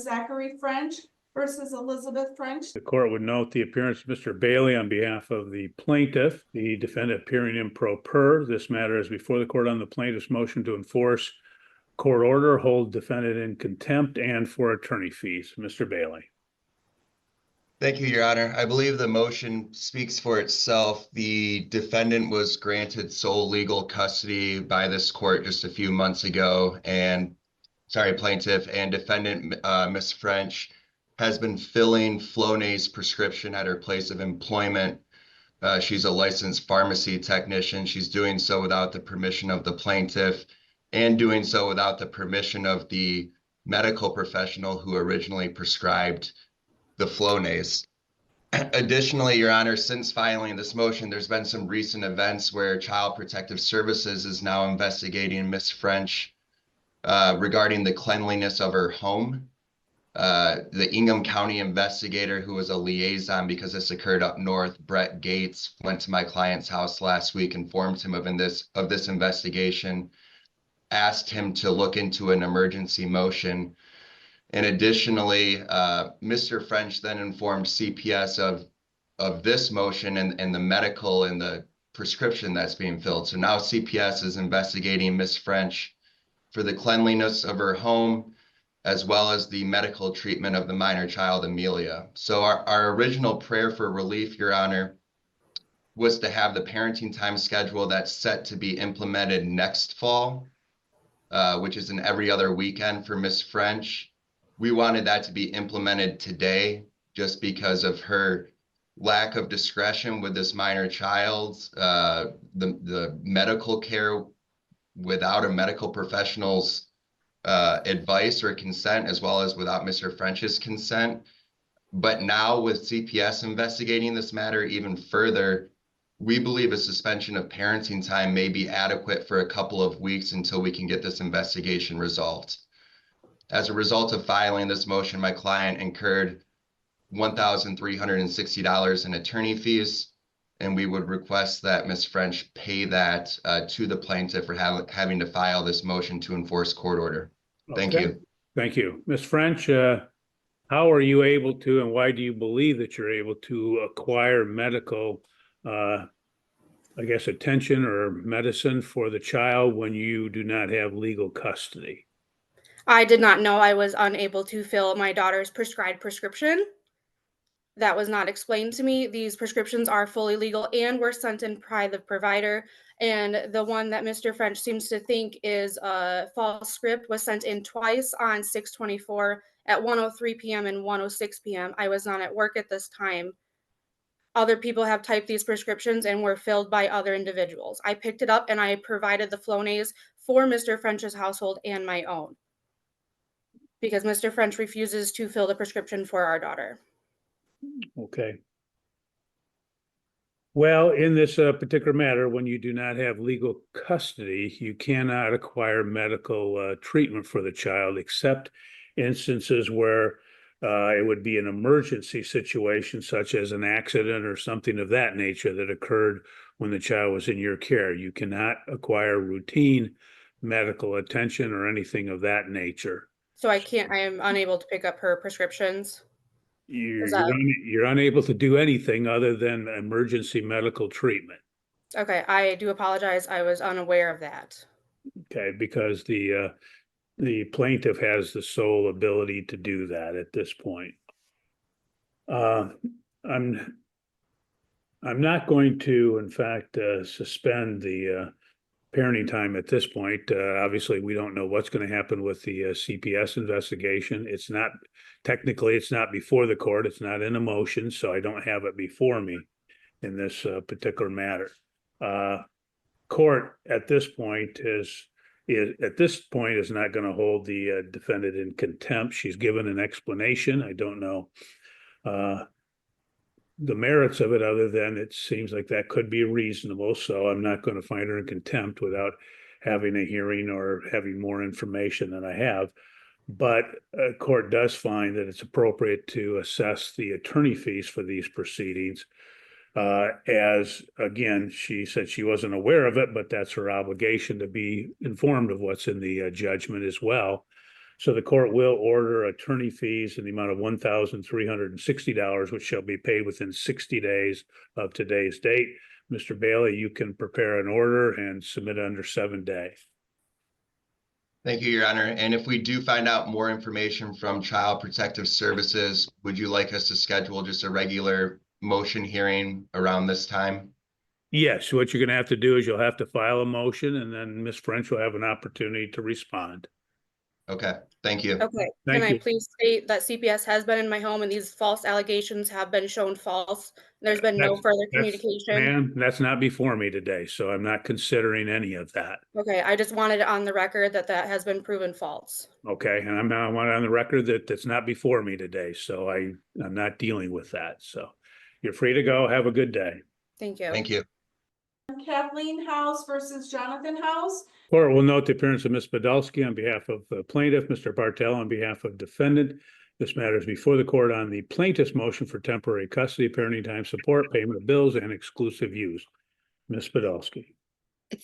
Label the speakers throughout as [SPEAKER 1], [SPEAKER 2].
[SPEAKER 1] Zachary French versus Elizabeth French.
[SPEAKER 2] The court would note the appearance of Mr. Bailey on behalf of the plaintiff, the defendant appearing in pro per. This matter is before the court on the plaintiff's motion to enforce court order, hold defendant in contempt, and for attorney fees. Mr. Bailey.
[SPEAKER 3] Thank you, Your Honor. I believe the motion speaks for itself. The defendant was granted sole legal custody by this court just a few months ago, and plaintiff and defendant, Ms. French, has been filling Flonase prescription at her place of employment. She's a licensed pharmacy technician. She's doing so without the permission of the plaintiff and doing so without the permission of the medical professional who originally prescribed the Flonase. Additionally, Your Honor, since filing this motion, there's been some recent events where Child Protective Services is now investigating Ms. French regarding the cleanliness of her home. The Ingham County investigator, who was a liaison because this occurred up north, Brett Gates, went to my client's house last week, informed him of this investigation, asked him to look into an emergency motion. And additionally, Mr. French then informed CPS of this motion and the medical and the prescription that's being filled. So now CPS is investigating Ms. French for the cleanliness of her home, as well as the medical treatment of the minor child, Amelia. So our original prayer for relief, Your Honor, was to have the parenting time schedule that's set to be implemented next fall, which is an every other weekend for Ms. French. We wanted that to be implemented today just because of her lack of discretion with this minor child, the medical care without a medical professional's advice or consent, as well as without Mr. French's consent. But now with CPS investigating this matter even further, we believe a suspension of parenting time may be adequate for a couple of weeks until we can get this investigation resolved. As a result of filing this motion, my client incurred $1,360 in attorney fees, and we would request that Ms. French pay that to the plaintiff for having to file this motion to enforce court order. Thank you.
[SPEAKER 2] Thank you. Ms. French, how are you able to, and why do you believe that you're able to acquire medical, attention or medicine for the child when you do not have legal custody?
[SPEAKER 4] I did not know I was unable to fill my daughter's prescribed prescription. That was not explained to me. These prescriptions are fully legal and were sent in by the provider. And the one that Mr. French seems to think is a false script was sent in twice on 6/24 at 1:03 p.m. and 1:06 p.m. I was not at work at this time. Other people have typed these prescriptions and were filled by other individuals. I picked it up and I provided the Flonase for Mr. French's household and my own, because Mr. French refuses to fill the prescription for our daughter.
[SPEAKER 2] Okay. Well, in this particular matter, when you do not have legal custody, you cannot acquire medical treatment for the child, except instances where it would be an emergency situation, such as an accident or something of that nature that occurred when the child was in your care. You cannot acquire routine medical attention or anything of that nature.
[SPEAKER 4] So I am unable to pick up her prescriptions.
[SPEAKER 2] You're unable to do anything other than emergency medical treatment.
[SPEAKER 4] Okay, I do apologize. I was unaware of that.
[SPEAKER 2] Okay, because the plaintiff has the sole ability to do that at this point. I'm not going to, in fact, suspend the parenting time at this point. Obviously, we don't know what's going to happen with the CPS investigation. It's not before the court. It's not in a motion, so I don't have it before me in this particular matter. Court at this point is not going to hold the defendant in contempt. She's given an explanation. I don't know the merits of it, other than it seems like that could be reasonable. So I'm not going to find her in contempt without having a hearing or having more information than I have. But court does find that it's appropriate to assess the attorney fees for these proceedings. As again, she said she wasn't aware of it, but that's her obligation to be informed of what's in the judgment as well. So the court will order attorney fees in the amount of $1,360, which shall be paid within 60 days of today's date. Mr. Bailey, you can prepare an order and submit it under 7 days.
[SPEAKER 3] Thank you, Your Honor. And if we do find out more information from Child Protective Services, would you like us to schedule just a regular motion hearing around this time?
[SPEAKER 2] Yes, what you're going to have to do is you'll have to file a motion, and then Ms. French will have an opportunity to respond.
[SPEAKER 3] Okay, thank you.
[SPEAKER 4] Okay,
[SPEAKER 2] Thank
[SPEAKER 4] can I
[SPEAKER 2] you.
[SPEAKER 4] please state that CPS has been in my home and these false allegations have been shown false? There's been no further communication.
[SPEAKER 2] Ma'am, that's not before me today, so I'm not considering any of that.
[SPEAKER 4] Okay, I just wanted it on the record that that has been proven false.
[SPEAKER 2] Okay, and I want it on the record that that's not before me today, so I'm not dealing with that. So you're free to go. Have a good day.
[SPEAKER 4] Thank you.
[SPEAKER 3] Thank you.
[SPEAKER 1] Kathleen House versus Jonathan House.
[SPEAKER 2] Court will note the appearance of Ms. Podolsky on behalf of the plaintiff, Mr. Bartel on behalf of defendant. This matter is before the court on the plaintiff's motion for temporary custody, parenting time support, payment of bills, and exclusive use. Ms. Podolsky.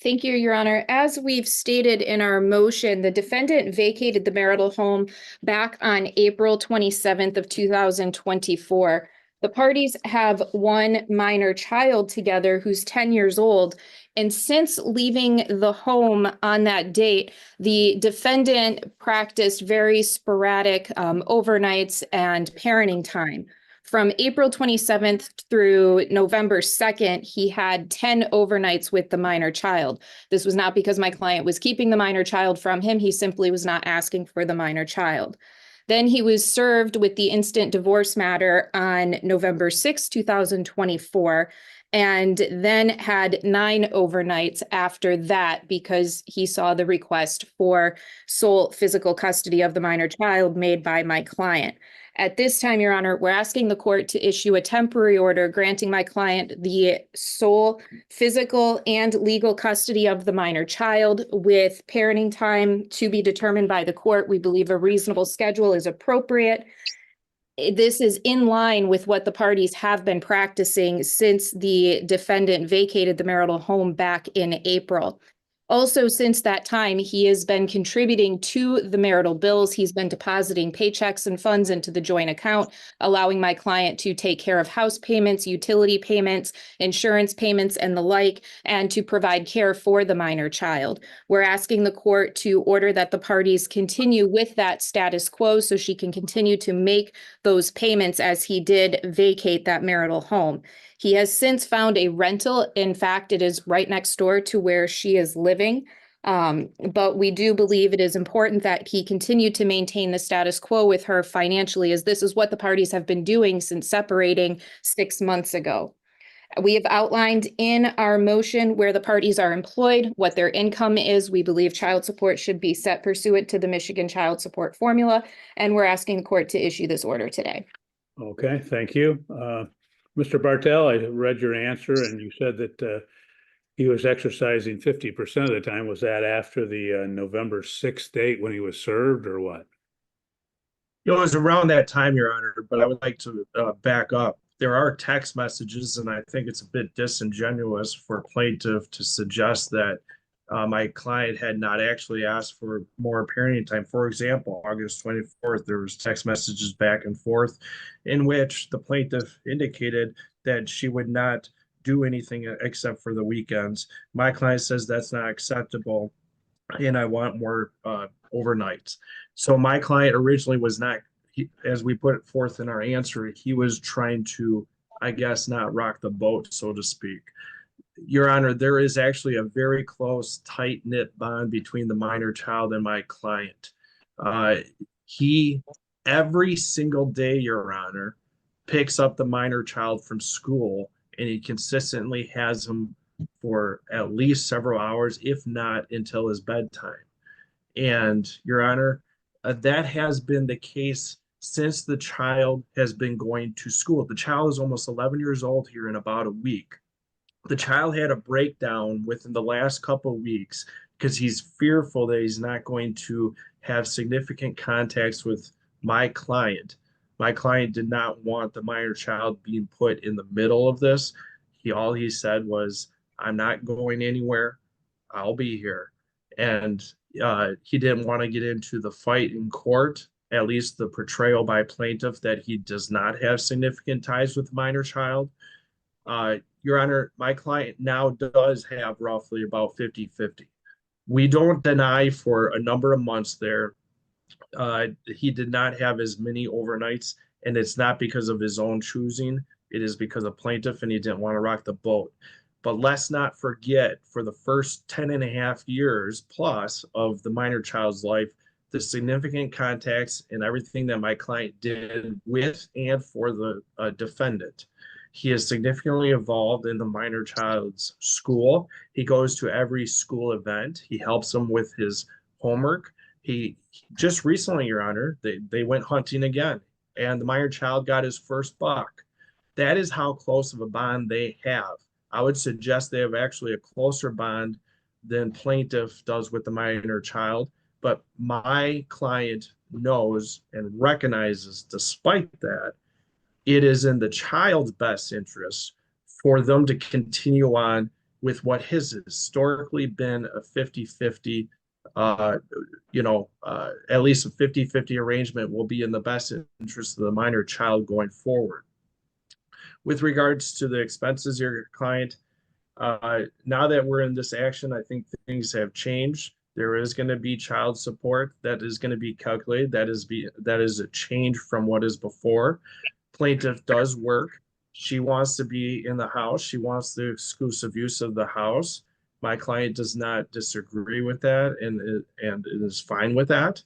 [SPEAKER 5] Thank you, Your Honor. As we've stated in our motion, the defendant vacated the marital home back on April 27th of 2024. The parties have one minor child together who's 10 years old. And since leaving the home on that date, the defendant practiced very sporadic overnights and parenting time. From April 27th through November 2nd, he had 10 overnights with the minor child. This was not because my client was keeping the minor child from him. He simply was not asking for the minor child. Then he was served with the instant divorce matter on November 6, 2024, and then had 9 overnights after that because he saw the request for sole physical custody of the minor child made by my client. At this time, Your Honor, we're asking the court to issue a temporary order granting my client the sole physical and legal custody of the minor child with parenting time to be determined by the court. We believe a reasonable schedule is appropriate. This is in line with what the parties have been practicing since the defendant vacated the marital home back in April. Also, since that time, he has been contributing to the marital bills. He's been depositing paychecks and funds into the joint account, allowing my client to take care of house payments, utility payments, insurance payments, and the like, and to provide care for the minor child. We're asking the court to order that the parties continue with that status quo so she can continue to make those payments as he did vacate that marital home. He has since found a rental. In fact, it is right next door to where she is living. But we do believe it is important that he continue to maintain the status quo with her financially, as this is what the parties have been doing since separating 6 months ago. We have outlined in our motion where the parties are employed, what their income is. We believe child support should be set pursuant to the Michigan Child Support Formula, and we're asking the court to issue this order today.
[SPEAKER 2] Okay, thank you. Mr. Bartel, I read your answer and you said that he was exercising 50% of the time. Was that after the November 6th date when he was served or what?
[SPEAKER 6] It was around that time, Your Honor, but I would like to back up. There are text messages, and I think it's a bit disingenuous for a plaintiff to suggest that my client had not actually asked for more parenting time. For example, August 24th, there was text messages back and forth in which the plaintiff indicated that she would not do anything except for the weekends. My client says that's not acceptable and I want more overnights. So my client originally was not, as we put it forth in our answer, he was trying to, I guess, not rock the boat, so to speak. Your Honor, there is actually a very close, tight-knit bond between the minor child and my client. He, every single day, Your Honor, picks up the minor child from school, and he consistently has him for at least several hours, if not until his bedtime. And, Your Honor, that has been the case since the child has been going to school. The child is almost 11 years old here in about a week. The child had a breakdown within the last couple of weeks because he's fearful that he's not going to have significant contacts with my client. My client did not want the minor child being put in the middle of this. All he said was, I'm not going anywhere. I'll be here. And he didn't want to get into the fight in court, at least the portrayal by plaintiff that he does not have significant ties with minor child. Your Honor, my client now does have roughly about 50-50. We don't deny for a number of months there, he did not have as many overnights, and it's not because of his own choosing. It is because of plaintiff and he didn't want to rock the boat. But let's not forget, for the first 10.5 years plus of the minor child's life, the significant contacts and everything that my client did with and for the defendant. He is significantly involved in the minor child's school. He goes to every school event. He helps them with his homework. He just recently, Your Honor, they went hunting again, and the minor child got his first buck. That is how close of a bond they have. I would suggest they have actually a closer bond than plaintiff does with the minor child. But my client knows and recognizes, despite that, it is in the child's best interest for them to continue on with what has historically been a 50-50, at least a 50-50 arrangement will be in the best interest of the minor child going forward. With regards to the expenses, your client, now that we're in this action, I think things have changed. There is going to be child support that is going to be calculated. That is a change from what is before. Plaintiff does work. She wants to be in the house. She wants the exclusive use of the house. My client does not disagree with that and is fine with that.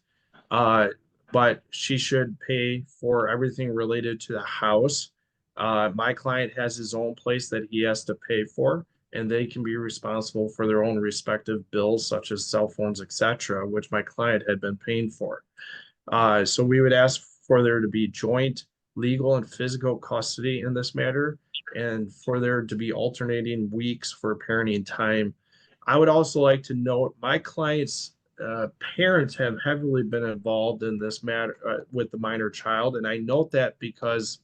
[SPEAKER 6] But she should pay for everything related to the house. My client has his own place that he has to pay for, and they can be responsible for their own respective bills, such as cell phones, etc., which my client had been paying for. So we would ask for there to be joint legal and physical custody in this matter, and for there to be alternating weeks for parenting time. I would also like to note my client's parents have heavily been involved in this matter with the minor child, and I note that because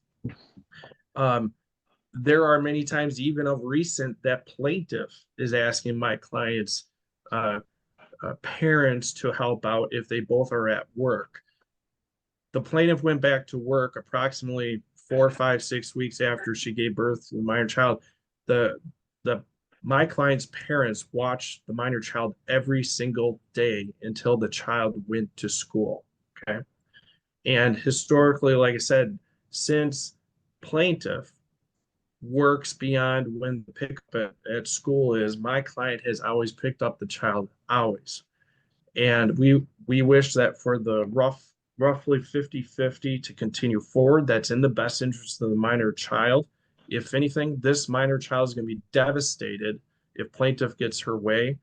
[SPEAKER 6] there are many times, even of recent, that plaintiff is asking my client's parents to help out if they both are at work. The plaintiff went back to work approximately 4, 5, 6 weeks after she gave birth to the minor child. My client's parents watched the minor child every single day until the child went to school. Okay. And historically, like I said, since plaintiff works beyond when the pickup at school is, my client has always picked up the child, always. And we wish that for the roughly 50-50 to continue forward. That's in the best interest of the minor child. If anything, this minor child is going to be devastated if plaintiff gets her way.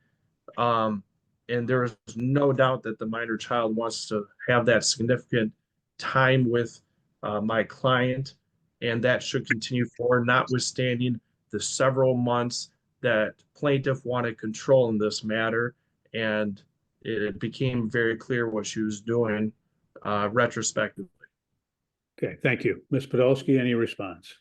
[SPEAKER 6] And there is no doubt that the minor child wants to have that significant time with my client, and that should continue forward, notwithstanding the several months that plaintiff wanted control in this matter. And it became very clear what she was doing retrospectively.
[SPEAKER 2] Okay, thank you. Ms. Podolsky, any response?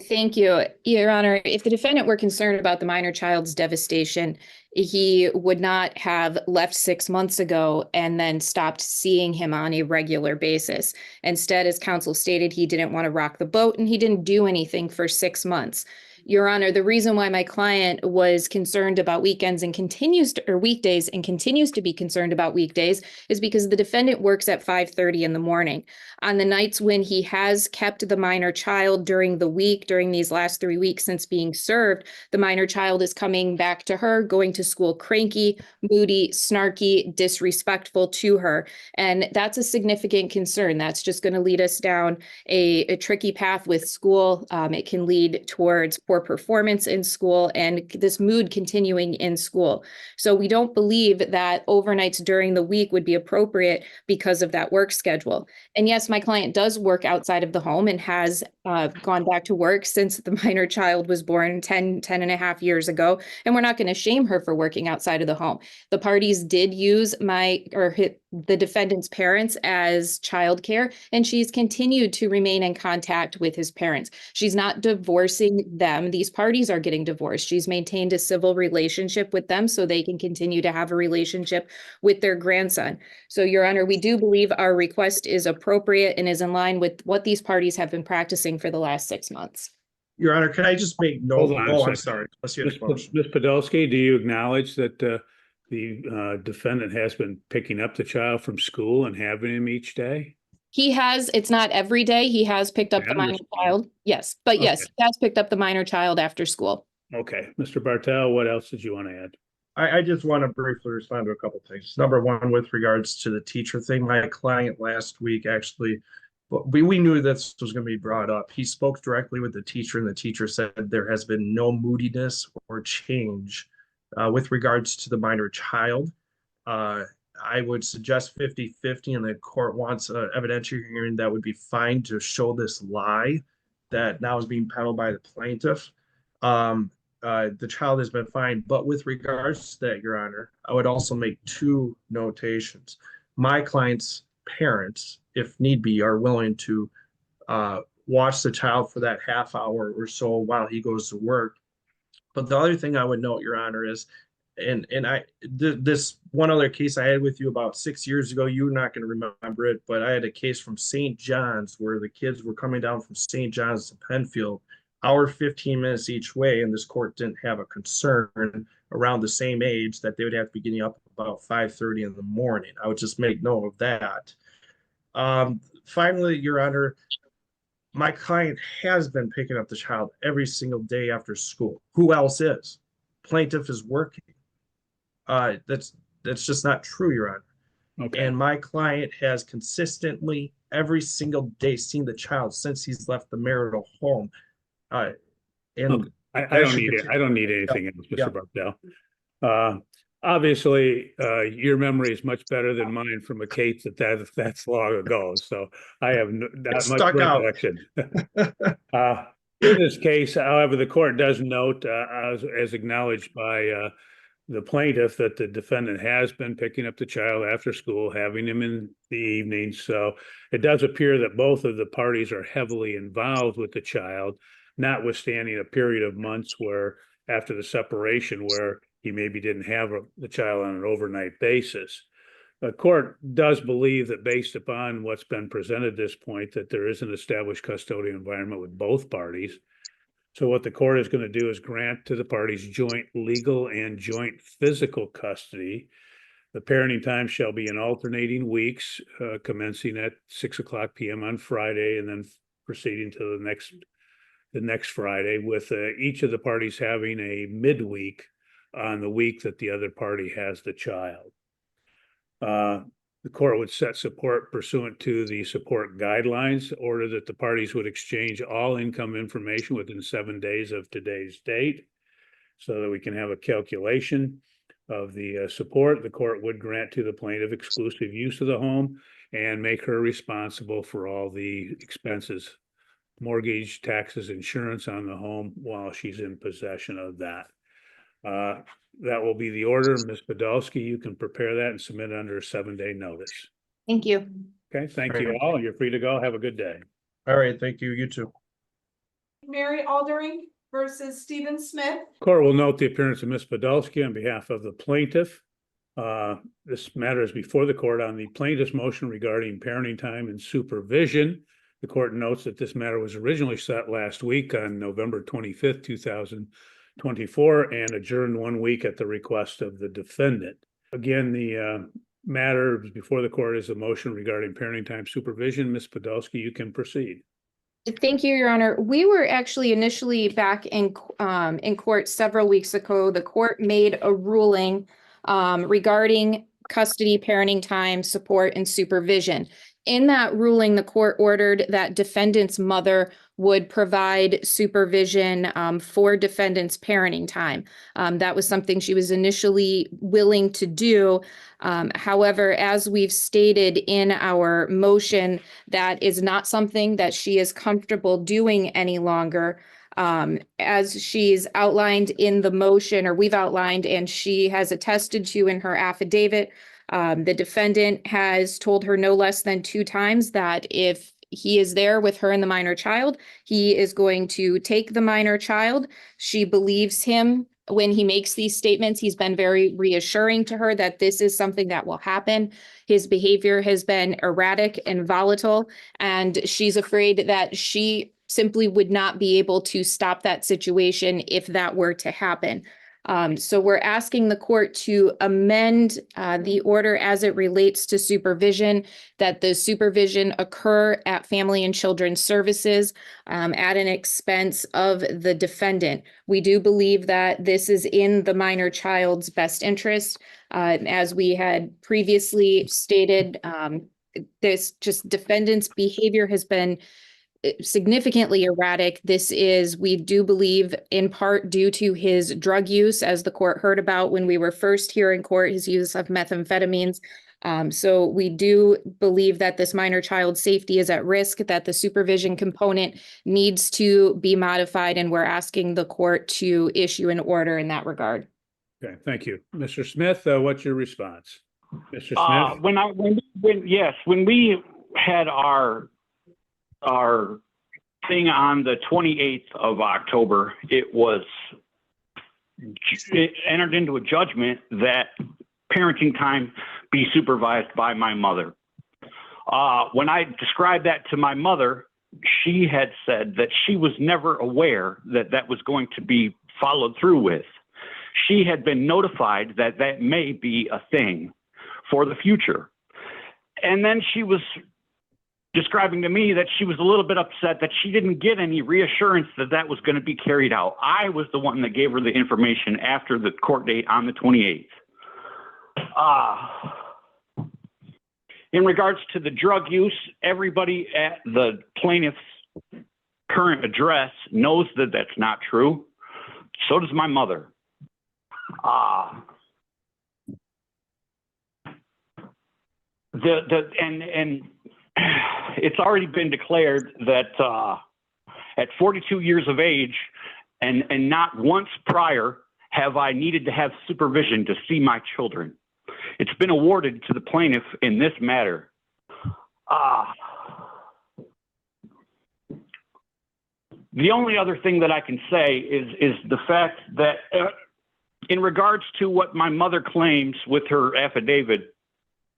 [SPEAKER 5] Thank you, Your Honor. If the defendant were concerned about the minor child's devastation, he would not have left 6 months ago and then stopped seeing him on a regular basis. Instead, as counsel stated, he didn't want to rock the boat and he didn't do anything for 6 months. Your Honor, the reason why my client was concerned about weekends and weekdays and continues to be concerned about weekdays is because the defendant works at 5:30 in the morning. On the nights when he has kept the minor child during the week, during these last 3 weeks since being served, the minor child is coming back to her, going to school cranky, moody, snarky, disrespectful to her. And that's a significant concern. That's just going to lead us down a tricky path with school. It can lead towards poor performance in school and this mood continuing in school. So we don't believe that overnights during the week would be appropriate because of that work schedule. And yes, my client does work outside of the home and has gone back to work since the minor child was born 10 and a half years ago. And we're not going to shame her for working outside of the home. The parties did use the defendant's parents as childcare, and she's continued to remain in contact with his parents. She's not divorcing them. them. These parties are getting divorced. She's maintained a civil relationship with them so they can continue to have a relationship with their grandson. So, Your Honor, we do believe our request is appropriate and is in line with what these parties have been practicing for the last 6 months.
[SPEAKER 6] Your Honor, can I just make note?
[SPEAKER 2] Hold on a
[SPEAKER 6] Oh, I'm
[SPEAKER 2] second.
[SPEAKER 6] sorry. Unless you had a question.
[SPEAKER 2] Ms. Podolsky, do you acknowledge that the defendant has been picking up the child from school and having him each day?
[SPEAKER 5] He has, it's not every day. He has picked up
[SPEAKER 2] I
[SPEAKER 5] the minor
[SPEAKER 2] understand.
[SPEAKER 5] child. Yes, but yes,
[SPEAKER 2] Okay.
[SPEAKER 5] he has picked up the minor child after school.
[SPEAKER 2] Okay, Mr. Bartel, what else did you want to add?
[SPEAKER 6] I just want to briefly respond to a couple things. Number one, with regards to the teacher thing, my client last week actually, we knew this was going to be brought up. He spoke directly with the teacher, and the teacher said there has been no moodiness or change with regards to the minor child. I would suggest 50-50, and the court wants an evidentiary hearing that would be fine to show this lie that now is being peddled by the plaintiff. The child has been fine, but with regards to that, Your Honor, I would also make two notations. My client's parents, if need be, are willing to watch the child for that half hour or so while he goes to work. But the other thing I would note, Your Honor, is this one other case I had with you about 6 years ago, you're not going to remember it, but I had a case from St. John's where the kids were coming down from St. John's to Penfield, hour 15 minutes each way, and this court didn't have a concern around the same age that they would have to be getting up about 5:30 in the morning. I would just make note of that. Finally, Your Honor, my client has been picking up the child every single day after school. Who else is? Plaintiff is working. That's just not true, Your Honor.
[SPEAKER 2] Okay.
[SPEAKER 6] And my client has consistently every single day seen the child since he's left the marital home. And
[SPEAKER 2] Okay. I don't need it. I don't need anything else,
[SPEAKER 6] Yeah.
[SPEAKER 2] Mr. Bartel. Obviously, your memory is much better than mine from a case that's long ago. So I have not much
[SPEAKER 6] stuck out.
[SPEAKER 2] recollection. In this case, however, the court does note, as acknowledged by the plaintiff, that the defendant has been picking up the child after school, having him in the evening. So it does appear that both of the parties are heavily involved with the child, notwithstanding a period of months where, after the separation, where he maybe didn't have the child on an overnight basis. The court does believe that, based upon what's been presented at this point, that there is an established custodial environment with both parties. So what the court is going to do is grant to the parties joint legal and joint physical custody. The parenting time shall be in alternating weeks, commencing at 6:00 p.m. on Friday and then proceeding to the next Friday, with each of the parties having a midweek on the week that the other party has the child. The court would set support pursuant to the support guidelines, order that the parties would exchange all income information within 7 days of today's date, so that we can have a calculation of the support. The court would grant to the plaintiff exclusive use of the home and make her responsible for all the expenses, mortgage, taxes, insurance on the home while she's in possession of that. That will be the order. Ms. Podolsky, you can prepare that and submit it under a 7-day notice.
[SPEAKER 5] Thank you.
[SPEAKER 2] Okay, thank you all. You're free to go. Have a good day.
[SPEAKER 6] All right, thank you. You too.
[SPEAKER 1] Mary Aldering versus Stephen Smith.
[SPEAKER 2] Court will note the appearance of Ms. Podolsky on behalf of the plaintiff. This matter is before the court on the plaintiff's motion regarding parenting time and supervision. The court notes that this matter was originally set last week on November 25th, 2024, and adjourned 1 week at the request of the defendant. Again, the matter before the court is a motion regarding parenting time supervision. Ms. Podolsky, you can proceed.
[SPEAKER 5] Thank you, Your Honor. We were actually initially back in court several weeks ago. The court made a ruling regarding custody, parenting time, support, and supervision. In that ruling, the court ordered that defendant's mother would provide supervision for defendant's parenting time. That was something she was initially willing to do. However, as we've stated in our motion, that is not something that she is comfortable doing any longer. As she's outlined in the motion, or we've outlined, and she has attested to in her affidavit, the defendant has told her no less than 2 times that if he is there with her and the minor child. He is going to take the minor child. She believes him when he makes these statements. He's been very reassuring to her that this is something that will happen. His behavior has been erratic and volatile, and she's afraid that she simply would not be able to stop that situation if that were to happen. So we're asking the court to amend the order as it relates to supervision, that the supervision occur at Family and Children's Services at an expense of the defendant. We do believe that this is in the minor child's best interest. As we had previously stated, this just defendant's behavior has been significantly erratic. This is, we do believe, in part due to his drug use, as the court heard about when we were first here in court, his use of methamphetamines. So we do believe that this minor child's safety is at risk, that the supervision component needs to be modified, and we're asking the court to issue an order in that regard.
[SPEAKER 2] Okay, thank you. Mr. Smith, what's your response? Mr. Smith?
[SPEAKER 7] When we had our thing on the 28th of October, it entered into a judgment that parenting time be supervised by my mother. When I described that to my mother, she had said that she was never aware that that was going to be followed through with. She had been notified that that may be a thing for the future. And then she was describing to me that she was a little bit upset that she didn't get any reassurance that that was going to be carried out. I was the one that gave her the information after the court date on the 28th. In regards to the drug use, everybody at the plaintiff's current address knows that that's not true. So does my mother. It's already been declared that at 42 years of age and not once prior have I needed to have supervision to see my children. It's been awarded to the plaintiff in this matter. The only other thing that I can say is the fact that in regards to what my mother claims with her affidavit,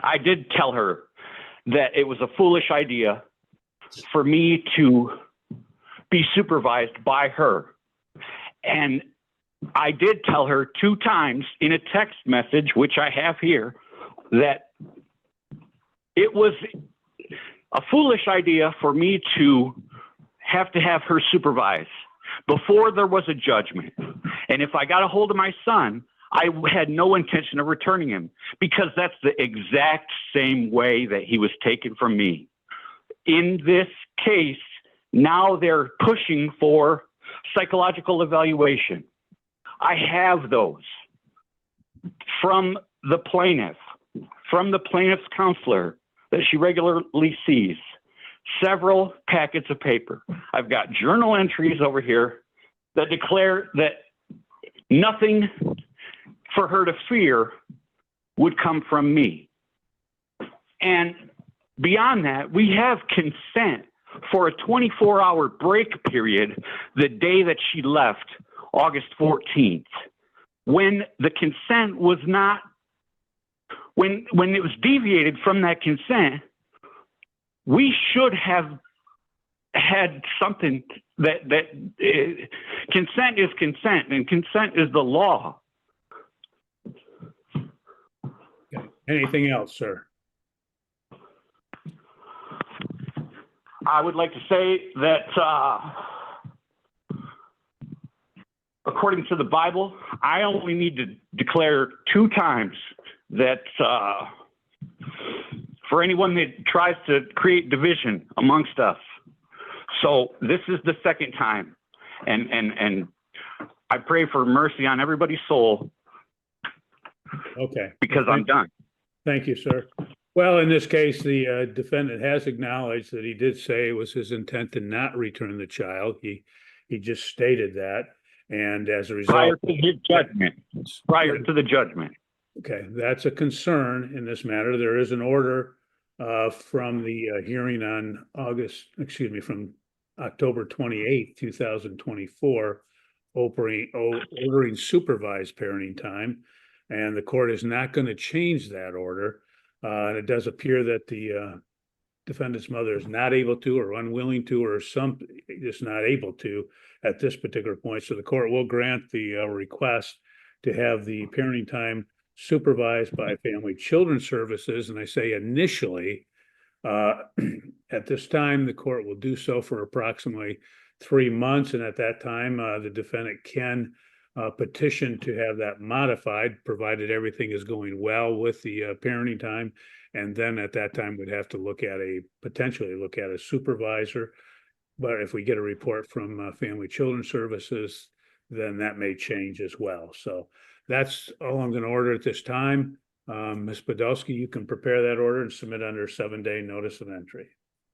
[SPEAKER 7] I did tell her that it was a foolish idea for me to be supervised by her. And I did tell her 2 times in a text message, which I have here, that it was a foolish idea for me to have her supervised before there was a judgment. And if I got a hold of my son, I had no intention of returning him, because that's the exact same way that he was taken from me. In this case, now they're pushing for psychological evaluation. I have those from the plaintiff, from the plaintiff's counselor that she regularly sees, several packets of paper. I've got journal entries over here that declare that nothing for her to fear would come from me. And beyond that, we have consent for a 24-hour break period the day that she left, August 14th, when the consent was not, when it was deviated from that consent, we should have had something that consent is consent, and consent is the law.
[SPEAKER 2] Okay. Anything else, sir?
[SPEAKER 7] I would like to say that according to the Bible, I only need to declare 2 times that for anyone that tries to create division amongst us. So this is the 2nd time. And I pray for mercy on everybody's soul.
[SPEAKER 2] Okay.
[SPEAKER 7] Because I'm done.
[SPEAKER 2] Thank you, sir. Well, in this case, the defendant has acknowledged that he did say it was his intent to not return the child. He just stated that. And as a result,
[SPEAKER 7] prior to his judgment, prior to the judgment.
[SPEAKER 2] Okay, that's a concern in this matter. There is an order from the hearing on from October 28th, 2024, ordering supervised parenting time. And the court is not going to change that order. And it does appear that the defendant's mother is not able to, or unwilling to, or just not able to at this particular point. So the court will grant the request to have the parenting time supervised by Family Children Services. And I say initially, at this time, the court will do so for approximately 3 months. And at that time, the defendant can petition to have that modified, provided everything is going well with the parenting time. And then at that time, we'd have to potentially look at a supervisor. But if we get a report from Family Children Services, then that may change as well. So that's all I'm going to order at this time. Ms. Podolsky, you can prepare that order and submit under a 7-day notice of entry.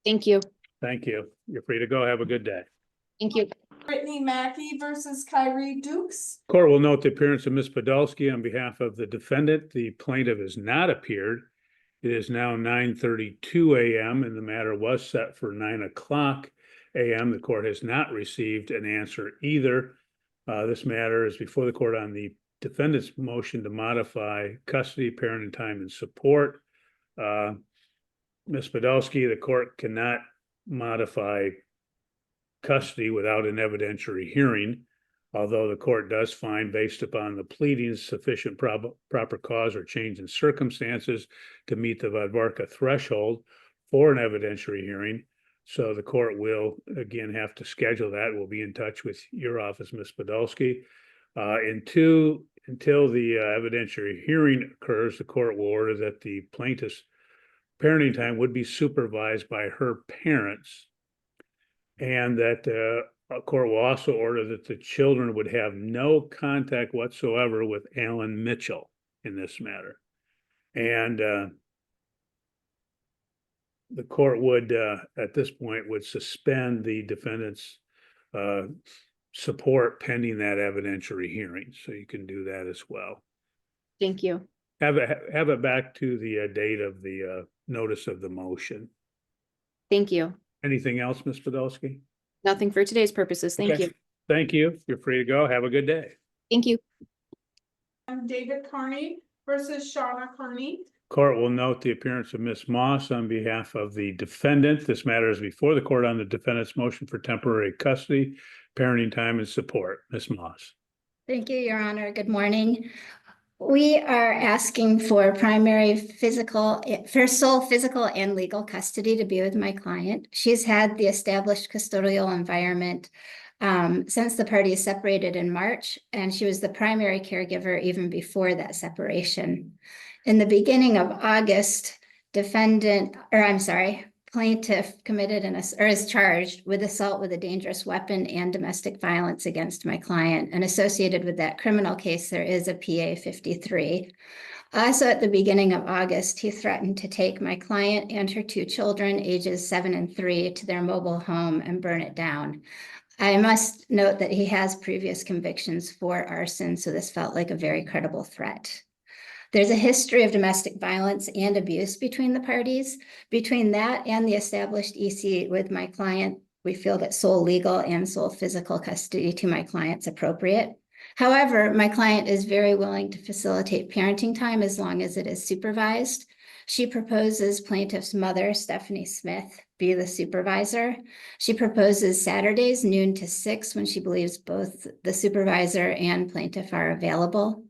[SPEAKER 5] Thank you.
[SPEAKER 2] Thank you. You're free to go. Have a good day.
[SPEAKER 5] Thank you.
[SPEAKER 1] Brittany Mackey versus Kyrie Dukes.
[SPEAKER 2] Court will note the appearance of Ms. Podolsky on behalf of the defendant. The plaintiff has not appeared. It is now 9:32 a.m. and the matter was set for 9 o'clock a.m. The court has not received an answer either. This matter is before the court on the defendant's motion to modify custody, parenting time, and support. Ms. Podolsky, the court cannot modify custody without an evidentiary hearing, although the court does find, based upon the pleadings, sufficient proper cause or change in circumstances to meet the Vadvarka threshold for an evidentiary hearing. So the court will again have to schedule that. We'll be in touch with your office, Ms. Podolsky. Until the evidentiary hearing occurs, the court will order that the plaintiff's parenting time would be supervised by her parents, and that a court will also order that the children would have no contact whatsoever with Alan Mitchell in this matter. And the court would, at this point, would suspend the defendant's support pending that evidentiary hearing. So you can do that as well.
[SPEAKER 5] Thank you.
[SPEAKER 2] Have it back to the date of the notice of the motion.
[SPEAKER 5] Thank you.
[SPEAKER 2] Anything else, Ms. Podolsky?
[SPEAKER 5] Nothing for today's purposes. Thank
[SPEAKER 2] Okay.
[SPEAKER 5] you.
[SPEAKER 2] Thank you. You're free to go. Have a good day.
[SPEAKER 5] Thank you.
[SPEAKER 1] And David Carney versus Shauna Carney.
[SPEAKER 2] Court will note the appearance of Ms. Moss on behalf of the defendant. This matter is before the court on the defendant's motion for temporary custody, parenting time, and support. Ms. Moss.
[SPEAKER 8] Thank you, Your Honor. Good morning. We are asking for sole physical and legal custody to be with my client. She's had the established custodial environment since the parties separated in March, and she was the primary caregiver even before that separation. In the beginning of August, plaintiff committed is charged with assault with a dangerous weapon and domestic violence against my client. And associated with that criminal case, there is a PA 53. Also at the beginning of August, he threatened to take my client and her 2 children, ages 7 and 3, to their mobile home and burn it down. I must note that he has previous convictions for arson, so this felt like a very credible threat. There's a history of domestic violence and abuse between the parties. Between that and the established EC with my client, we feel that sole legal and sole physical custody to my client's appropriate. However, my client is very willing to facilitate parenting time as long as it is supervised. She proposes plaintiff's mother, Stephanie Smith, be the supervisor. She proposes Saturdays, noon to 6, when she believes both the supervisor and plaintiff are available.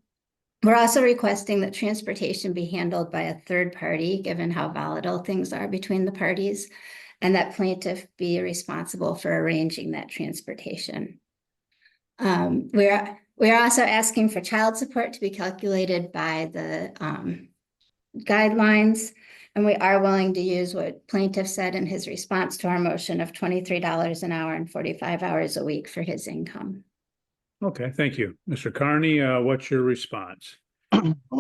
[SPEAKER 8] We're also requesting that transportation be handled by a third party, given how volatile things are between the parties, and that plaintiff be responsible for arranging that transportation. We're also asking for child support to be calculated by the guidelines, and we are willing to use what plaintiff said in his response to our motion of $23 an hour and 45 hours a week for his income.
[SPEAKER 2] Okay, thank you. Mr. Carney, what's your response?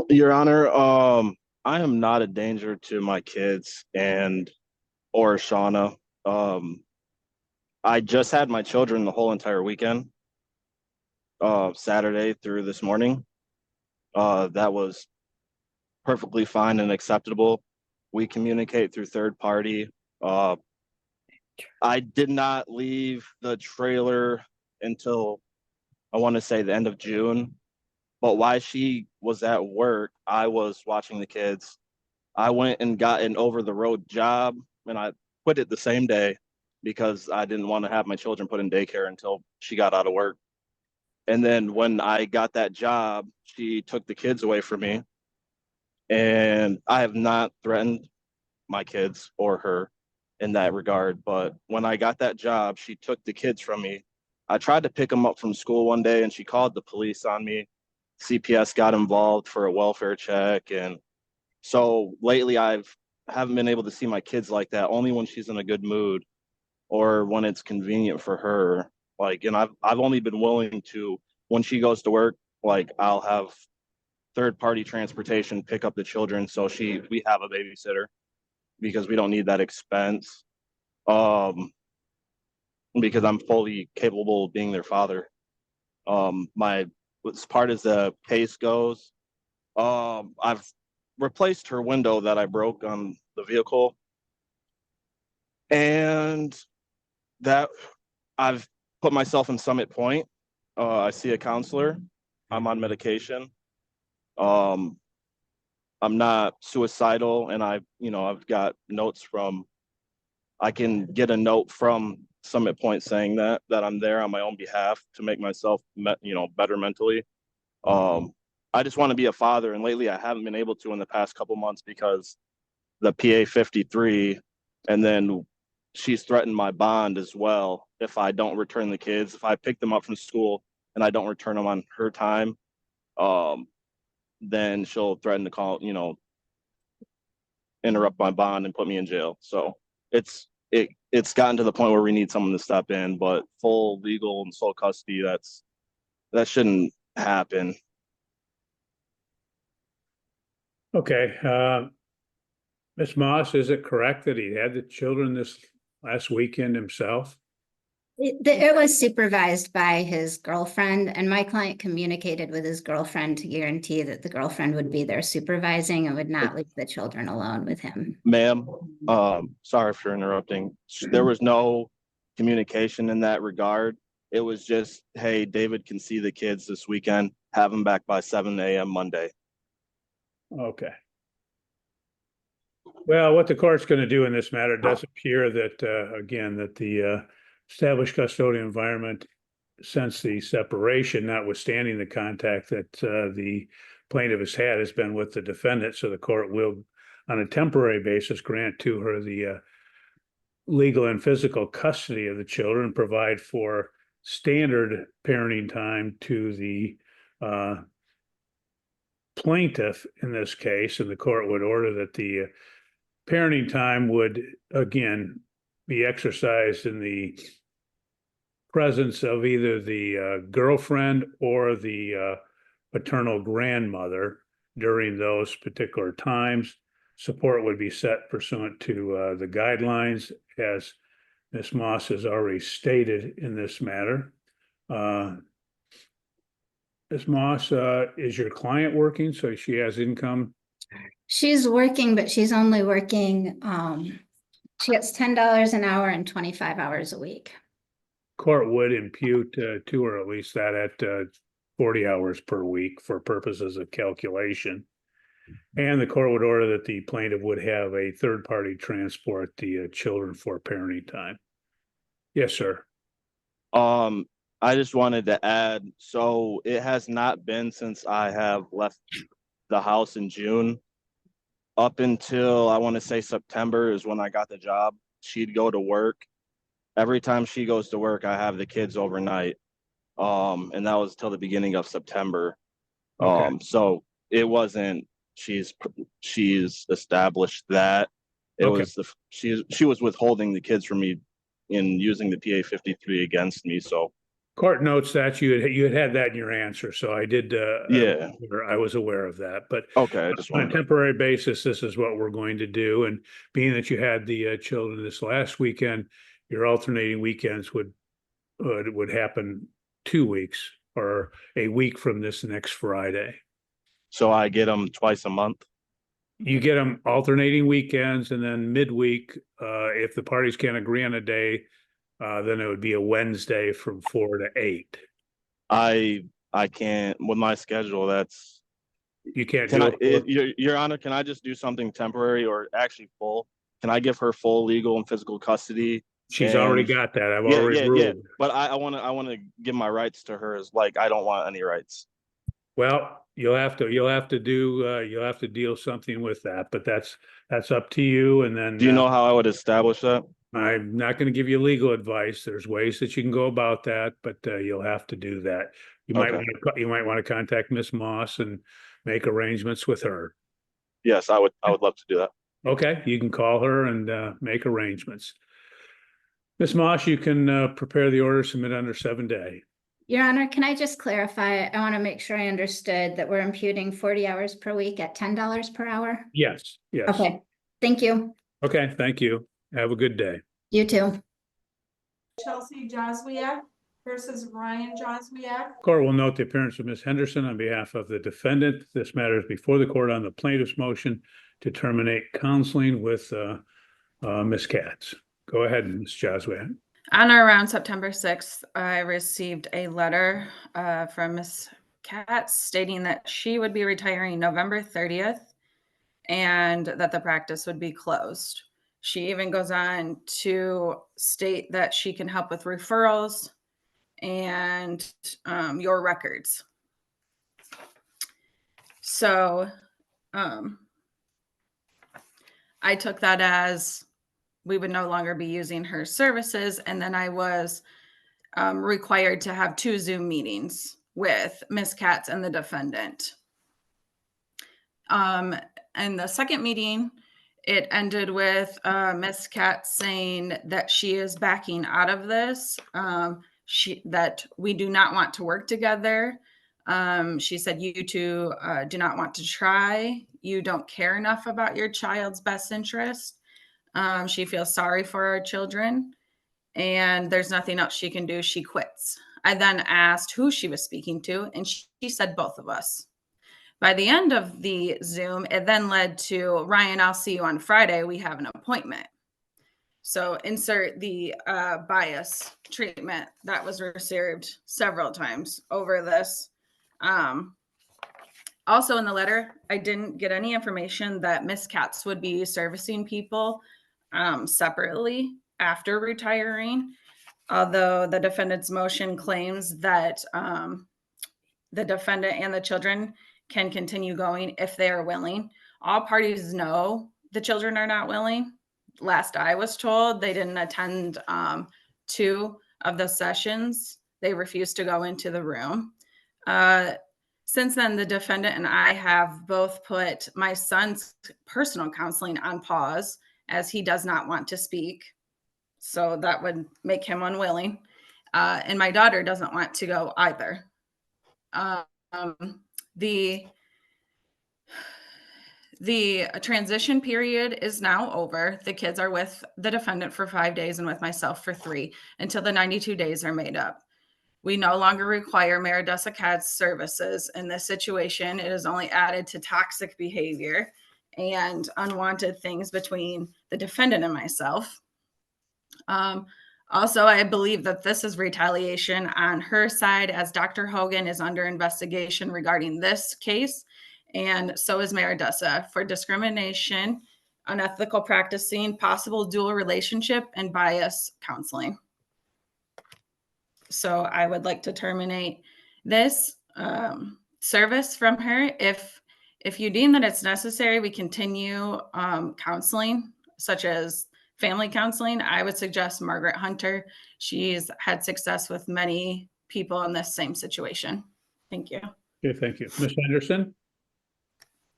[SPEAKER 9] Your Honor, I am not a danger to my kids or Shauna. I just had my children the whole entire weekend, Saturday through this morning. That was perfectly fine and acceptable. We communicate through third party. I did not leave the trailer until I want to say the end of June. But while she was at work, I was watching the kids. I went and got an over-the-road job, and I quit it the same day because I didn't want to have my children put in daycare until she got out of work. And then when I got that job, she took the kids away from me. And I have not threatened my kids or her in that regard. But when I got that job, she took the kids from me. I tried to pick them up from school one day, and she called the police on me. CPS got involved for a welfare check. And so lately haven't been able to see my kids like that, only when she's in a good mood or when it's convenient for her. Like, and I've only been willing to, when she goes to work, like I'll have third party transportation pick up the children. So we have a babysitter because we don't need that expense. Because I'm fully capable of being their father. As part as the case goes, I've replaced her window that I broke on the vehicle, and that I've put myself in Summit Point. I see a counselor. I'm on medication. I'm not suicidal, and I've got notes I can get a note from Summit Point saying that I'm there on my own behalf to make myself, better mentally. I just want to be a father, and lately I haven't been able to in the past couple months because the PA 53, and then she's threatened my bond as well if I don't return the kids. If I pick them up from school and I don't return them on her time, then she'll threaten to call, interrupt my bond and put me in jail. So it's gotten to the point where we need someone to step in, but full legal and sole custody, that shouldn't happen.
[SPEAKER 2] Okay, Ms. Moss, is it correct that he had the children this last weekend himself?
[SPEAKER 8] It was supervised by his girlfriend, and my client communicated with his girlfriend to guarantee that the girlfriend would be there supervising and would not leave the children alone with him.
[SPEAKER 9] Ma'am, sorry for interrupting. There was no communication in that regard. It was just, hey, David can see the kids this weekend, have them back by 7 a.m. Monday.
[SPEAKER 2] Okay. Well, what the court's going to do in this matter does appear that, again, that the established custodial environment, since the separation, notwithstanding the contact that the plaintiff has been with the defendant, so the court will, on a temporary basis, grant to her the legal and physical custody of the children, provide for standard parenting time to the plaintiff in this case, and the court would order that the parenting time would again be exercised in the presence of either the girlfriend or the paternal grandmother during those particular times. Support would be set pursuant to the guidelines, as Ms. Moss has already stated in this matter. Ms. Moss, is your client working so she has income?
[SPEAKER 8] She's working, but she's only working, she gets $10 an hour and 25 hours a week.
[SPEAKER 2] Court would impute to her at least that at 40 hours per week for purposes of calculation. And the court would order that the plaintiff would have a third party transport the children for parenting time. Yes, sir.
[SPEAKER 9] I just wanted to add, so it has not been since I have left the house in June. Up until I want to say September is when I got the job. She'd go to work. Every time she goes to work, I have the kids overnight. And that was till the beginning of September.
[SPEAKER 2] Okay.
[SPEAKER 9] So it wasn't, she's established that. It
[SPEAKER 2] Okay.
[SPEAKER 9] was she was withholding the kids from me in using the PA 53 against me. So
[SPEAKER 2] Court notes that you had that in your answer, so I did.
[SPEAKER 9] Yeah.
[SPEAKER 2] I was aware of that, but
[SPEAKER 9] okay, I just
[SPEAKER 2] on a
[SPEAKER 9] wanted to,
[SPEAKER 2] temporary basis, this is what we're going to do. And being that you had the children this last weekend, your alternating weekends would happen 2 weeks or a week from this next Friday.
[SPEAKER 9] so I get them twice a month.
[SPEAKER 2] You get them alternating weekends, and then midweek, if the parties can't agree on a day, then it would be a Wednesday from 4 to 8.
[SPEAKER 9] I can't with my schedule. That's
[SPEAKER 2] You can't
[SPEAKER 9] can
[SPEAKER 2] do
[SPEAKER 9] I,
[SPEAKER 2] it.
[SPEAKER 9] Your Honor, can I just do something temporary or actually full? Can I give her full legal and physical custody?
[SPEAKER 2] She's already
[SPEAKER 9] And-
[SPEAKER 2] got that. I've already ruled.
[SPEAKER 9] But I want to give my rights to her as like I don't want any rights.
[SPEAKER 2] Well, you'll have to deal something with that, but that's up to you. And then
[SPEAKER 9] Do you know how I would establish that?
[SPEAKER 2] I'm not going to give you legal advice. There's ways that you can go about that, but you'll have to do that. You might
[SPEAKER 9] Okay.
[SPEAKER 2] want to contact Miss Moss and make arrangements with her.
[SPEAKER 9] Yes, I would love to do that.
[SPEAKER 2] Okay, you can call her and make arrangements. Miss Moss, you can prepare the order, submit under 7 day.
[SPEAKER 8] Your Honor, can I just clarify? I want to make sure I understood that we're imputing 40 hours per week at $10 per hour?
[SPEAKER 2] Yes, yes.
[SPEAKER 8] Okay, thank you.
[SPEAKER 2] Okay, thank you. Have a good day.
[SPEAKER 8] You too.
[SPEAKER 1] Chelsea Joswiak versus Ryan Joswiak.
[SPEAKER 2] Court will note the appearance of Ms. Henderson on behalf of the defendant. This matter is before the court on the plaintiff's motion to terminate counseling with Ms. Katz. Go ahead, Ms. Joswiak.
[SPEAKER 10] On or around September 6th, I received a letter from Ms. Katz stating that she would be retiring November 30th and that the practice would be closed. She even goes on to state that she can help with referrals and your records. So I took that as we would no longer be using her services. And then I was required to have 2 Zoom meetings with Ms. Katz and the defendant. And the second meeting, it ended with Ms. Katz saying that she is backing out of this, that we do not want to work together. She said, you two do not want to try. You don't care enough about your child's best interest. She feels sorry for our children and there's nothing else she can do. She quits. I then asked who she was speaking to, and she said both of us. By the end of the Zoom, it then led to, Ryan, I'll see you on Friday. We have an appointment. So insert the bias treatment that was received several times over this. Also in the letter, I didn't get any information that Ms. Katz would be servicing people separately after retiring, although the defendant's motion claims that the defendant and the children can continue going if they are willing. All parties know the children are not willing. Last I was told, they didn't attend 2 of the sessions. They refused to go into the room. Since then, the defendant and I have both put my son's personal counseling on pause as he does not want to speak. So that would make him unwilling. And my daughter doesn't want to go either. The transition period is now over. The kids are with the defendant for 5 days and with myself for 3 until the 92 days are made up. We no longer require Marital CAD's services. In this situation, it is only added to toxic behavior and unwanted things between the defendant and myself. Also, I believe that this is retaliation on her side, as Dr. Hogan is under investigation regarding this case, and so is Maridessa for discrimination, unethical practicing, possible dual relationship, and bias counseling. So I would like to terminate this service from her. If you deem that it's necessary, we continue counseling, such as family counseling. I would suggest Margaret Hunter. She's had success with many people in this same situation. Thank you.
[SPEAKER 2] Okay, thank you. Ms. Henderson?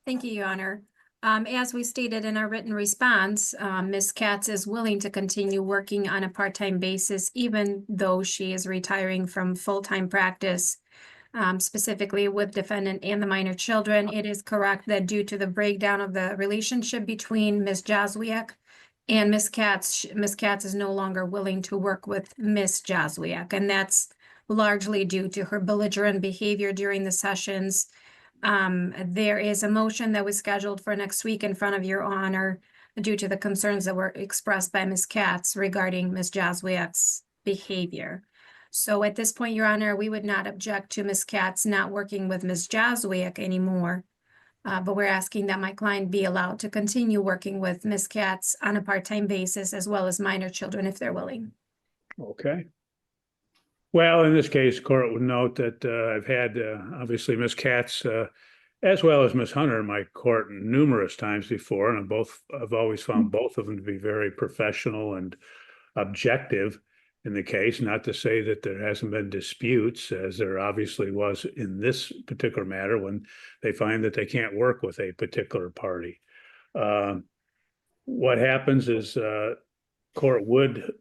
[SPEAKER 5] Thank you, Your Honor. As we stated in our written response, Ms. Katz is willing to continue working on a part-time basis, even though she is retiring from full-time practice, specifically with defendant and the minor children. It is correct that due to the breakdown of the relationship between Ms. Joswiak and Ms. Katz is no longer willing to work with Ms. Joswiak, and that's largely due to her belligerent behavior during the sessions.
[SPEAKER 11] There is a motion that was scheduled for next week in front of your honor due to the concerns that were expressed by Ms. Katz regarding Ms. Jazwiak's behavior. So at this point, your honor, we would not object to Ms. Katz not working with Ms. Jazwiak anymore. But we're asking that my client be allowed to continue working with Ms. Katz on a part-time basis as well as minor children if they're willing.
[SPEAKER 2] Okay. Well, in this case, court would note that I've had obviously Ms. Katz as well as Ms. Hunter in my court numerous times before, and I've always found both of them to be very professional and objective in the case. Not to say that there hasn't been disputes, as there obviously was in this particular matter when they find that they can't work with a particular party. What happens is court would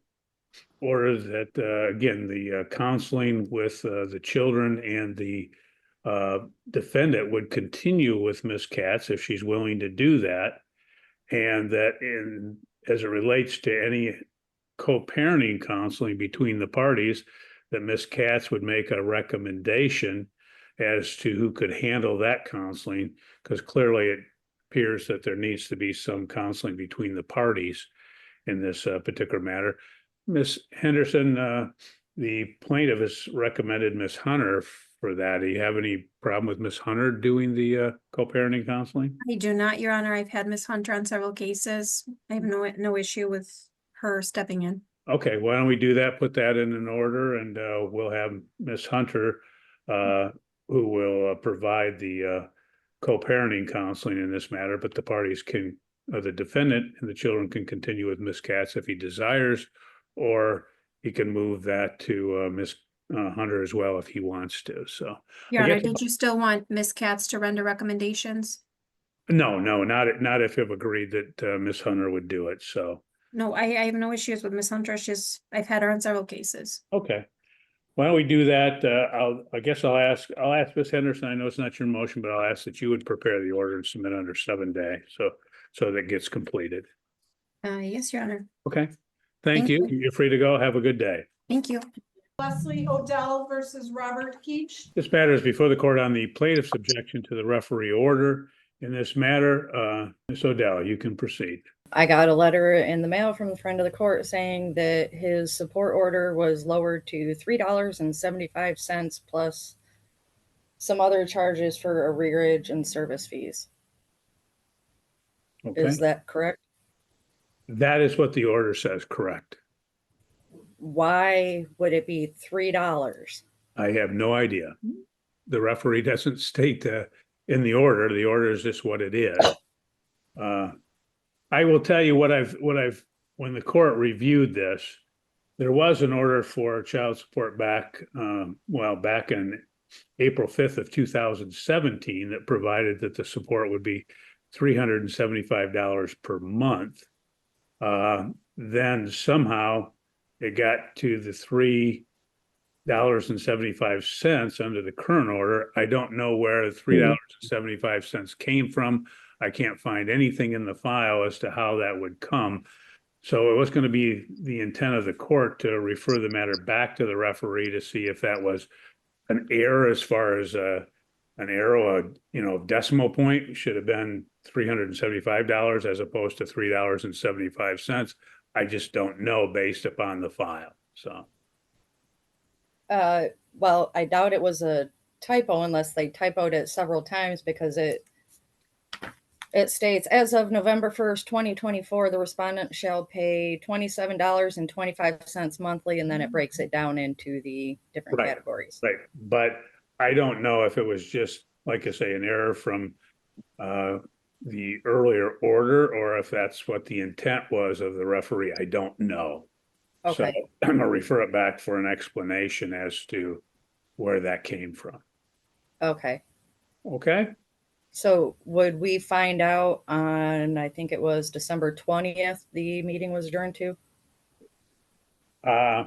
[SPEAKER 2] order that, again, the counseling with the children and the defendant would continue with Ms. Katz if she's willing to do that. And that as it relates to any co-parenting counseling between the parties, that Ms. Katz would make a recommendation as to who could handle that counseling, because clearly it appears that there needs to be some counseling between the parties in this particular matter. Ms. Henderson, the plaintiff has recommended Ms. Hunter for that. Do you have any problem with Ms. Hunter doing the co-parenting counseling?
[SPEAKER 11] I do not, your honor. I've had Ms. Hunter on several cases. I have no issue with her stepping in.
[SPEAKER 2] Okay, why don't we do that? Put that in an order, and we'll have Ms. Hunter who will provide the co-parenting counseling in this matter, but the parties can, the defendant and the children can continue with Ms. Katz if he desires, or he can move that to Ms. Hunter as well if he wants to. So,
[SPEAKER 11] Your honor, did you still want Ms. Katz to render recommendations?
[SPEAKER 2] No, not if you've agreed that Ms. Hunter would do it. So.
[SPEAKER 11] No, I have no issues with Ms. Hunter. I've had her on several cases.
[SPEAKER 2] Okay. Why don't we do that? I guess I'll ask Ms. Henderson. I know it's not your motion, but I'll ask that you would prepare the order and submit under 7 days. So that gets completed.
[SPEAKER 11] Yes, your honor.
[SPEAKER 2] Okay. Thank you. You're free to go. Have a good day.
[SPEAKER 11] Thank you.
[SPEAKER 1] Leslie Odell versus Robert Keach.
[SPEAKER 2] This matter is before the court on the plaintiff's objection to the referee order. In this matter, Ms. Odell, you can proceed.
[SPEAKER 12] I got a letter in the mail from a friend of the court saying that his support order was lowered to $3.75 plus some other charges for arrearage and service fees.
[SPEAKER 2] Okay.
[SPEAKER 12] Is that correct?
[SPEAKER 2] That is what the order says, correct.
[SPEAKER 12] Why would it be $3?
[SPEAKER 2] I have no idea. The referee doesn't state in the order. The order is just what it is. I will tell you when the court reviewed this, there was an order for child support back in April 5th of 2017 that provided that the support would be $375 per month. Then somehow it got to the $3.75 under the current order. I don't know where the $3.75 came from. I can't find anything in the file as to how that would come. So it was going to be the intent of the court to refer the matter back to the referee to see if that was an error as far as an arrow, decimal point should have been $375 as opposed to $3.75. I just don't know based upon the file. So.
[SPEAKER 12] Well, I doubt it was a typo unless they typoed it several times, because it states, as of November 1st, 2024, the respondent shall pay $27.25 monthly, and then it breaks it down into the different categories.
[SPEAKER 2] Right. But I don't know if it was just, like I say, an error from the earlier order, or if that's what the intent was of the referee. I don't know.
[SPEAKER 12] Okay.
[SPEAKER 2] So I'm gonna refer it back for an explanation as to where that came from.
[SPEAKER 12] Okay.
[SPEAKER 2] Okay.
[SPEAKER 12] So would we find out on, I think it was December 20th, the meeting was adjourned to?
[SPEAKER 2] I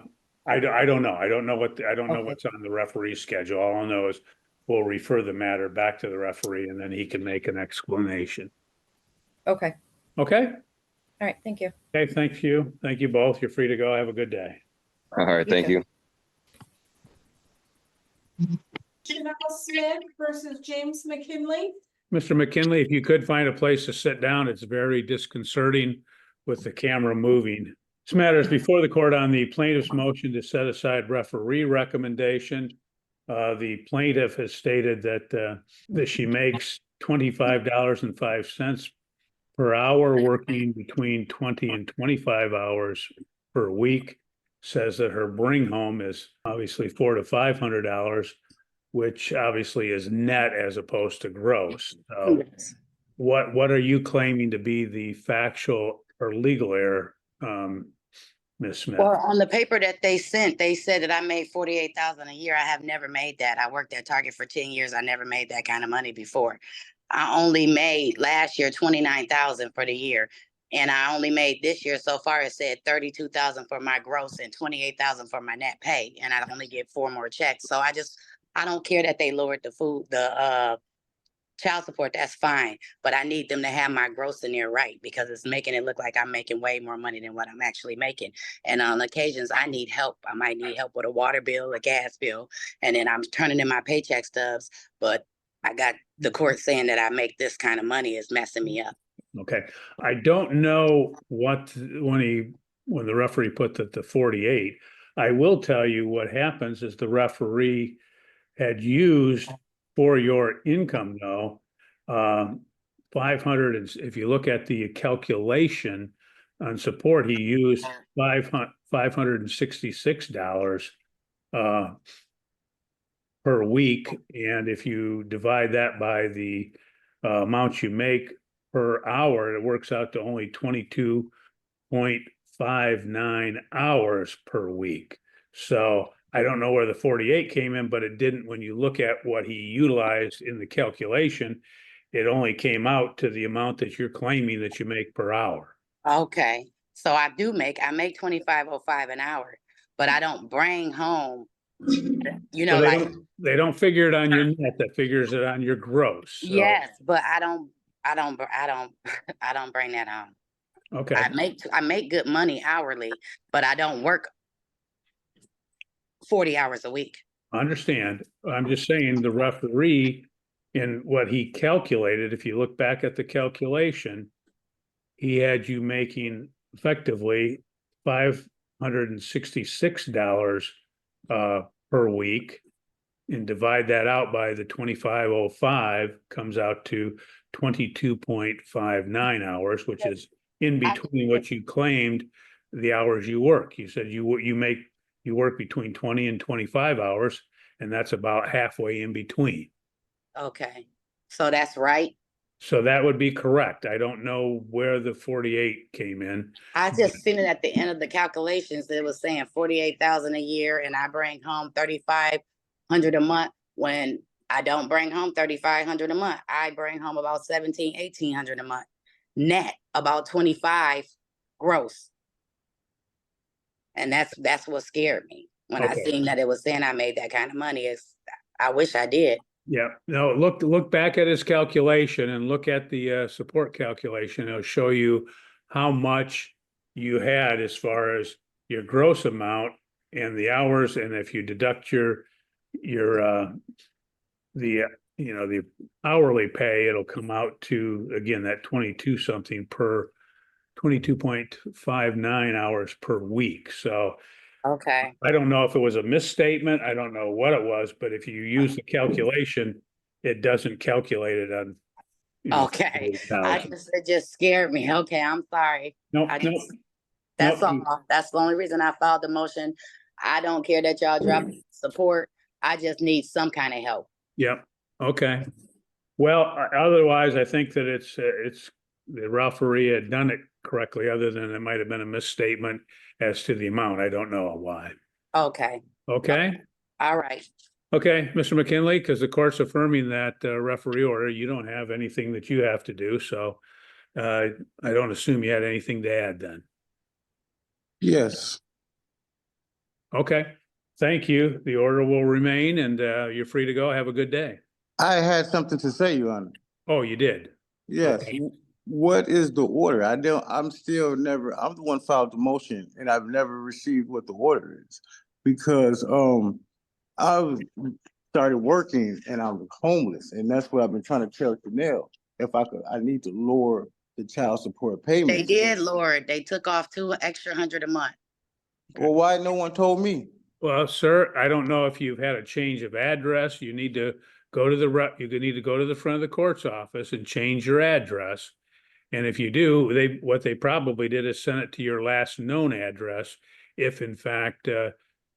[SPEAKER 2] don't know. I don't know what's on the referee's schedule. All I know is we'll refer the matter back to the referee, and then he can make an explanation.
[SPEAKER 12] Okay.
[SPEAKER 2] Okay.
[SPEAKER 12] All right. Thank you.
[SPEAKER 2] Okay. Thank you. Thank you both. You're free to go. Have a good day.
[SPEAKER 13] All right. Thank you.
[SPEAKER 1] Janelle Smith versus James McKinley.
[SPEAKER 2] Mr. McKinley, if you could find a place to sit down, it's very disconcerting with the camera moving. This matter is before the court on the plaintiff's motion to set aside referee recommendation. The plaintiff has stated that she makes $25.05 per hour, working between 20 and 25 hours per week. Says that her bring home is obviously $400 to $500, which obviously is net as opposed to gross. So what are you claiming to be the factual or legal error, Ms. Smith?
[SPEAKER 13] Well, on the paper that they sent, they said that I made $48,000 a year. I have never made that. I worked at Target for 10 years. I never made that kind of money before. I only made last year $29,000 for the year. And I only made this year so far, it said $32,000 for my gross and $28,000 for my net pay. And I only get 4 more checks. So I don't care that they lowered the child support. That's fine. But I need them to have my gross in there right, because it's making it look like I'm making way more money than what I'm actually making. And on occasions I need help. I might need help with a water bill, a gas bill, and then I'm turning in my paycheck stubs. But I got the court saying that I make this kind of money is messing me up.
[SPEAKER 2] Okay. I don't know what, when the referee put the 48, I will tell you what happens is the referee had used for your income though, 500, if you look at the calculation on support, he used $566 per week. And if you divide that by the amount you make per hour, it works out to only 22.59 hours per week. So I don't know where the 48 came in, but it didn't, when you look at what he utilized in the calculation, it only came out to the amount that you're claiming that you make per hour.
[SPEAKER 13] Okay. So I make $25.05 an hour, but I don't bring home,
[SPEAKER 2] So they don't figure it on your net, that figures it on your gross. So.
[SPEAKER 13] Yes, but I don't bring that home.
[SPEAKER 2] Okay.
[SPEAKER 13] I make good money hourly, but I don't work 40 hours a week.
[SPEAKER 2] I understand. I'm just saying the referee, in what he calculated, if you look back at the calculation, he had you making effectively $566 per week, and divide that out by the 2505, comes out to 22.59 hours, which is in between what you claimed the hours you work. You said you work between 20 and 25 hours, and that's about halfway in between.
[SPEAKER 13] Okay. So that's right.
[SPEAKER 2] So that would be correct. I don't know where the 48 came in.
[SPEAKER 13] I just seen it at the end of the calculations. It was saying 48,000 a year, and I bring home 3,500 a month. When I don't bring home 3,500 a month, I bring home about 1,800 a month. Net about 25 gross. And that's what scared me when I seen that it was saying I made that kind of money. I wish I did.
[SPEAKER 2] Yeah, no, look back at his calculation and look at the support calculation. It'll show you how much you had as far as your gross amount and the hours. And if you deduct the hourly pay, it'll come out to, again, that 22 something per 22.59 hours per week. So
[SPEAKER 13] okay,
[SPEAKER 2] I don't know if it was a misstatement. I don't know what it was, but if you use the calculation, it doesn't calculate it on.
[SPEAKER 13] Okay, it just scared me. Okay, I'm sorry. That's all. That's the only reason I filed the motion. I don't care that y'all drop support. I just need some kind of help.
[SPEAKER 2] Yep. Okay. Well, otherwise, I think that it's the referee had done it correctly, other than it might have been a misstatement as to the amount. I don't know why.
[SPEAKER 13] Okay.
[SPEAKER 2] Okay.
[SPEAKER 13] All right.
[SPEAKER 2] Okay, Mr. McKinley, because the court's affirming that referee order, you don't have anything that you have to do. So I don't assume you had anything to add then.
[SPEAKER 14] Yes.
[SPEAKER 2] Okay. Thank you. The order will remain, and you're free to go. Have a good day.
[SPEAKER 14] I had something to say, Your Honor.
[SPEAKER 2] Oh, you did?
[SPEAKER 14] Yes.
[SPEAKER 2] Okay.
[SPEAKER 14] What is the order? I'm the one filed the motion, and I've never received what the order is, because I was started working and I'm homeless, and that's what I've been trying to tell Chanel. If I could, I need to lower the child support payments.
[SPEAKER 13] They did, Lord. They took off $200 extra a month.
[SPEAKER 14] Well, why no one told me?
[SPEAKER 2] Well, sir, I don't know if you've had a change of address. You need to go to you need to go to the front of the court's office and change your address. And if you do, what they probably did is send it to your last known address. If in fact,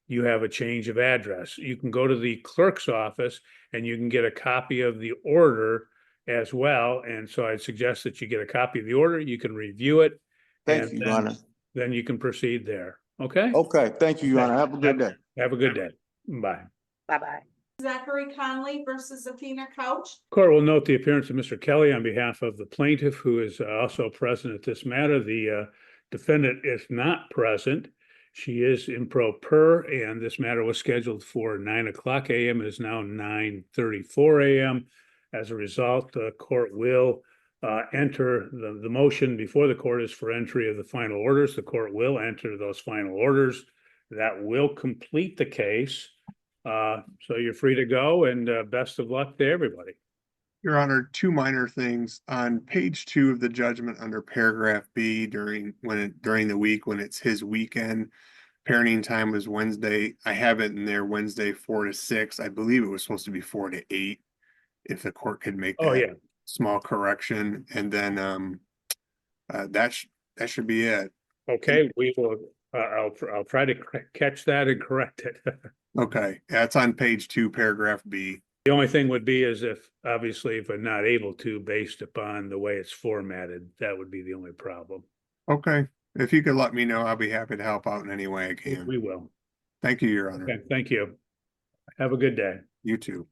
[SPEAKER 2] you have a change of address, you can go to the clerk's office and you can get a copy of the order as well. And so I'd suggest that you get a copy of the order. You can review it.
[SPEAKER 14] Thank you, Your Honor.
[SPEAKER 2] Then you can proceed there. Okay?
[SPEAKER 14] Okay, thank you, Your Honor. Have a good day.
[SPEAKER 2] Have a good day. Bye.
[SPEAKER 13] Bye-bye.
[SPEAKER 1] Zachary Conley versus Athena Couch.
[SPEAKER 2] Court will note the appearance of Mr. Kelly on behalf of the plaintiff, who is also present at this matter. The defendant is not present. She is in pro per, and this matter was scheduled for 9:00 a.m. It is now 9:34 a.m. As a result, the court will enter the motion before the court is for entry of the final orders. The court will enter those final orders. That will complete the case. So you're free to go, and best of luck to everybody.
[SPEAKER 15] Your Honor, two minor things. On page 2 of the judgment under paragraph B, during the week when it's his weekend, parenting time was Wednesday. I have it in there Wednesday 4 to 6. I believe it was supposed to be 4 to 8. If the court could make that small correction, and then that should be it.
[SPEAKER 2] Okay, we will. I'll try to catch that and correct it.
[SPEAKER 15] Okay, that's on page 2, paragraph B.
[SPEAKER 2] The only thing would be is if I'm not able to, based upon the way it's formatted, that would be the only problem.
[SPEAKER 15] Okay, if you could let me know, I'll be happy to help out in any way I can.
[SPEAKER 2] We will.
[SPEAKER 15] Thank you, Your Honor.
[SPEAKER 2] Okay, thank you. Have a good day.
[SPEAKER 15] You too.